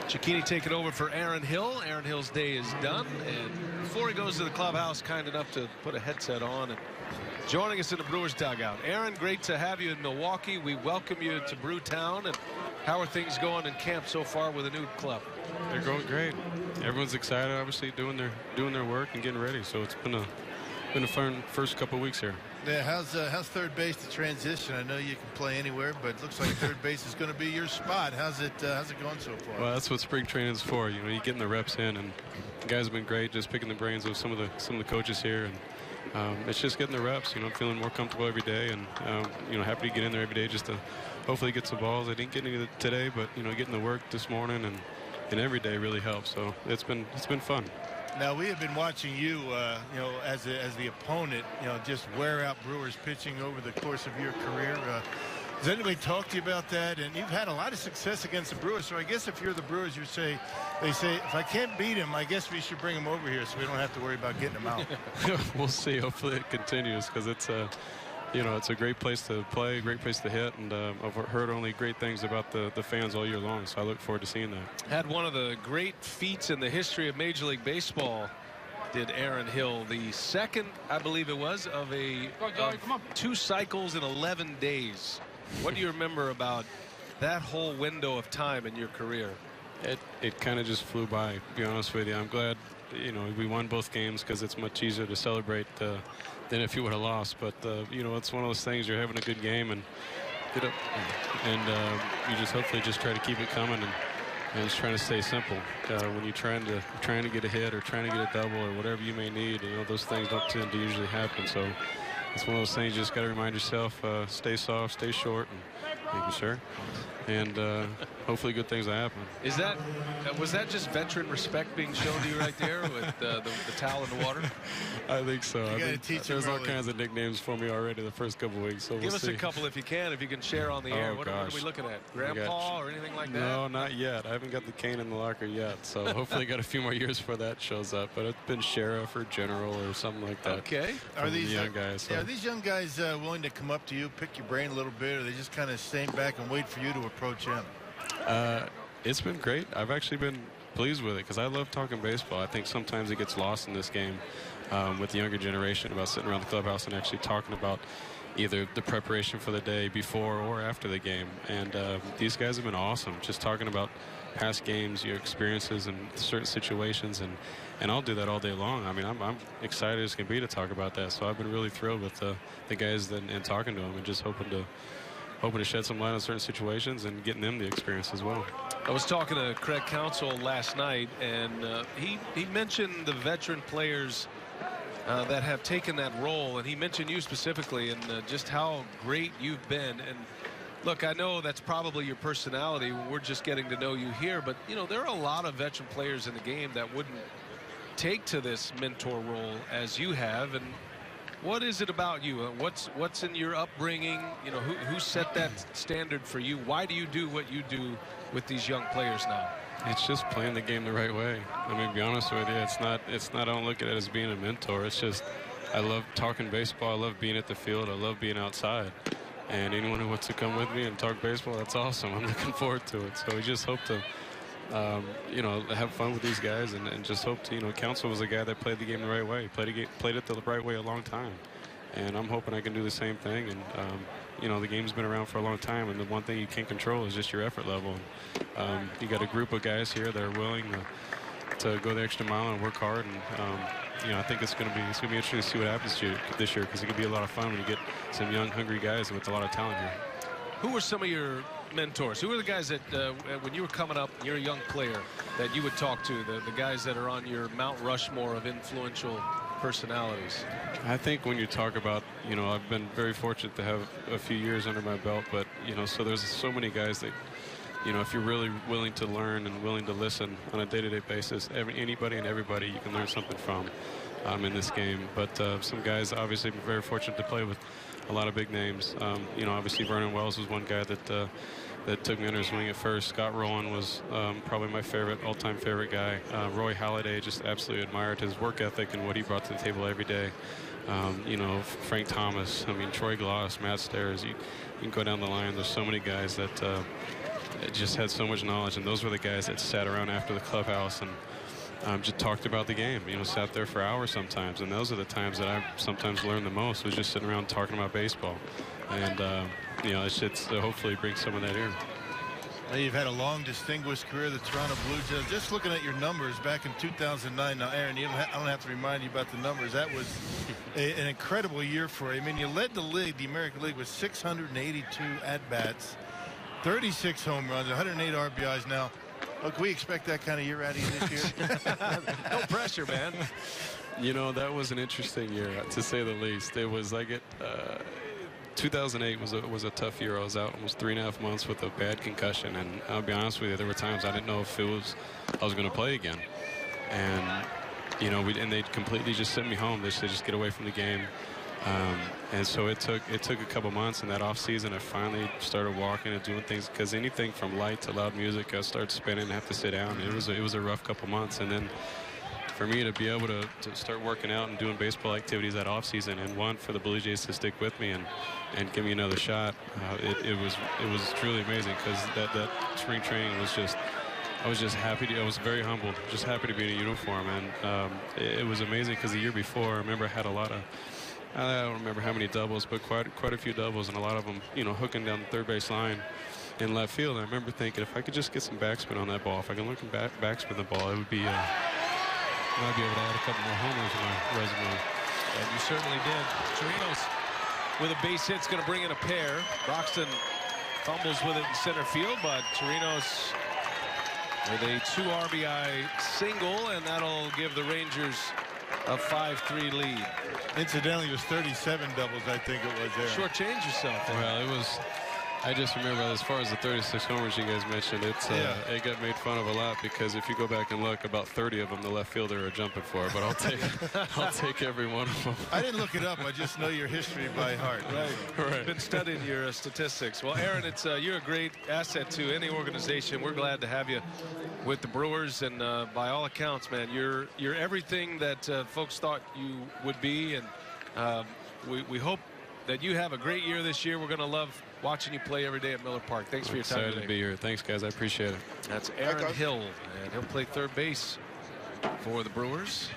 Cicchini taking over for Aaron Hill. Aaron Hill's day is done, and before he goes to the clubhouse, kind enough to put a headset on and joining us in the Brewers dugout. Aaron, great to have you in Milwaukee. We welcome you to Brewtown. And how are things going in camp so far with the new club? They're going great. Everyone's excited, obviously doing their work and getting ready. So it's been a fun first couple of weeks here. Yeah, how's third base the transition? I know you can play anywhere, but it looks like third base is going to be your spot. How's it going so far? Well, that's what spring training is for. You know, you're getting the reps in, and the guys have been great, just picking the brains of some of the coaches here, and it's just getting the reps. You know, feeling more comfortable every day, and you know, happy to get in there every day just to hopefully get some balls. I didn't get any today, but you know, getting the work this morning and every day really helps. So it's been fun. Now, we have been watching you, you know, as the opponent, you know, just wear out Brewers pitching over the course of your career. Does anybody talk to you about that? And you've had a lot of success against the Brewers, so I guess if you're the Brewers, they say, if I can't beat him, I guess we should bring him over here so we don't have to worry about getting him out. We'll see. Hopefully it continues, because it's you know, it's a great place to play, great place to hit, and I've heard only great things about the fans all year long, so I look forward to seeing that. Had one of the great feats in the history of Major League Baseball, did Aaron Hill. The second, I believe it was, of 2 cycles in 11 days. What do you remember about that whole window of time in your career? It kind of just flew by, to be honest with you. I'm glad, you know, we won both games, because it's much easier to celebrate than if you would have lost. But you know, it's one of those things, you're having a good game and get up, and you just hopefully just try to keep it coming, and just trying to stay simple. When you're trying to get a hit or trying to get a double or whatever you may need, you know, those things don't tend to usually happen. So it's one of those things you just got to remind yourself, stay soft, stay short, and making sure, and hopefully good things will happen. Was that just veteran respect being shown to you right there with the towel in the water? I think so. I think there's all kinds of nicknames for me already the first couple weeks. So Give us a couple if you can share on the air. What are we looking at? Grandpa or anything like that? No, not yet. I haven't got the cane in the locker yet. So hopefully got a few more years before that shows up. But it's been sheriff or general or something like that. Okay. Are these young guys? So. Yeah, are these young guys willing to come up to you, pick your brain a little bit, or are they just kind of staying back and wait for you to approach them? It's been great. I've actually been pleased with it, because I love talking baseball. I think sometimes it gets lost in this game with the younger generation about sitting around the clubhouse and actually talking about either the preparation for the day before or after the game. And these guys have been awesome, just talking about past games, your experiences in certain situations, and I'll do that all day long. I mean, I'm excited as can be to talk about that. So I've been really thrilled with the guys and talking to them, and just hoping to shed some light on certain situations and getting them the experience as well. I was talking to Craig Counsell last night, and he mentioned the veteran players that have taken that role, and he mentioned you specifically, and just how great you've been. And look, I know that's probably your personality. We're just getting to know you here, but you know, there are a lot of veteran players in the game that wouldn't take to this mentor role as you have. And what is it about you? What's in your upbringing? You know, who set that standard for you? Why do you do what you do with these young players now? It's just playing the game the right way. I mean, to be honest with you, it's not. I don't look at it as being a mentor. It's just, I love talking baseball. I love being at the field. I love being outside. And anyone who wants to come with me and talk baseball, that's awesome. I'm looking forward to it. So we just hope to, you know, have fun with these guys, and just hope to, you know, Counsell was a guy that played the game the right way. Played it the right way a long time. And I'm hoping I can do the same thing. And, you know, the game's been around for a long time, and the one thing you can't control is just your effort level. You got a group of guys here that are willing to go the extra mile and work hard. And, you know, I think it's going to be interesting to see what happens this year, because it could be a lot of fun when you get some young, hungry guys with a lot of talent here. Who were some of your mentors? Who were the guys that, when you were coming up, you're a young player, that you would talk to, the guys that are on your Mount Rushmore of influential personalities? I think when you talk about, you know, I've been very fortunate to have a few years under my belt, but, you know, so there's so many guys that, you know, if you're really willing to learn and willing to listen on a day-to-day basis, anybody and everybody you can learn something from in this game. But some guys, obviously, been very fortunate to play with a lot of big names. You know, obviously Vernon Wells was one guy that took me under his wing at first. Scott Rowland was probably my all-time favorite guy. Roy Halladay, just absolutely admired his work ethic and what he brought to the table every day. You know, Frank Thomas, I mean, Troy Gloss, Matt Stairs, you can go down the line. There's so many guys that just had so much knowledge, and those were the guys that sat around after the clubhouse and just talked about the game. You know, sat there for hours sometimes, and those are the times that I sometimes learned the most, was just sitting around talking about baseball. And you know, it's hopefully bring some of that here. Now, you've had a long, distinguished career, the Toronto Blue Jays. Just looking at your numbers back in 2009. Now, Aaron, I don't have to remind you about the numbers. That was an incredible year for you. I mean, you led the league, the American League, with 682 at-bats, 36 home runs, 108 RBIs. Now, can we expect that kind of year out of you this year? No pressure, man. You know, that was an interesting year, to say the least. It was like 2008 was a tough year. I was out almost 3.5 months with a bad concussion, and I'll be honest with you, there were times I didn't know if I was going to play again. And you know, they completely just sent me home. They said just get away from the game. And so it took a couple months. In that off season, I finally started walking and doing things, because anything from light to loud music, I started spinning and have to sit down. It was a rough couple months, and then for me to be able to start working out and doing baseball activities that off season, and one for the Blue Jays to stick with me and give me another shot, it was truly amazing, because that spring training was just, I was just happy I was very humbled, just happy to be in a uniform. And it was amazing, because the year before, I remember I had a lot of, I don't remember how many doubles, but quite a few doubles, and a lot of them, you know, hooking down the third base line in left field. And I remember thinking, if I could just get some backspin on that ball, if I can look and backspin the ball, it would be I might be able to add a couple more homers in my resume. And you certainly did. Chirinos with a base hit's going to bring in a pair. Broxton fumbles with it in center field, but Chirinos with a 2 RBI single, and that'll give the Rangers a 5-3 lead. Incidentally, it was 37 doubles, I think it was there. Shortchange yourself there. Well, it was. I just remember, as far as the 36 homers you guys mentioned, it got made fun of a lot, because if you go back and look, about 30 of them the left fielder are jumping for. But I'll take every one of them. I didn't look it up. I just know your history by heart. Right. You've been studying your statistics. Well, Aaron, you're a great asset to any organization. We're glad to have you with the Brewers, and by all accounts, man, you're everything that folks thought you would be, and we hope that you have a great year this year. We're going to love watching you play every day at Miller Park. Thanks for your time today. Excited to be here. Thanks, guys. I appreciate it. That's Aaron Hill, and he'll play third base for the Brewers.